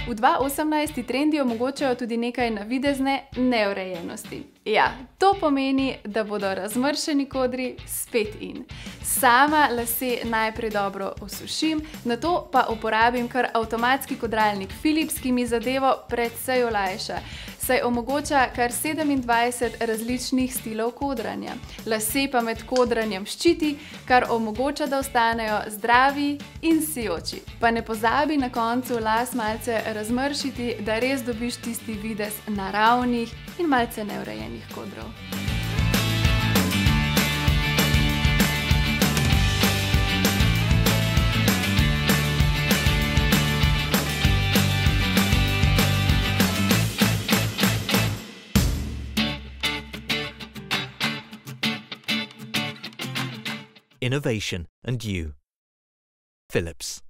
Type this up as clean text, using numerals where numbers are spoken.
V 2018 trendi omogočajo tudi nekaj navidezne neurejenosti. Ja, to pomeni, da bodo razmršeni kodri spet in. Sama lase najprej dobro osušim, nato pa uporabim kar avtomatski kodralnik Philips, ki mi zadevo precej olajša, saj omogoča kar 27 različnih stilov kodranja. Lase pa med kodranjem ščiti, kar omogoča, da ostanejo zdravi in sijoči. Pa ne pozabi na koncu las malce razmršiti, da res dobiš tisti videz naravnih in malce neurejenih kodrov. Innovation and you. Philips.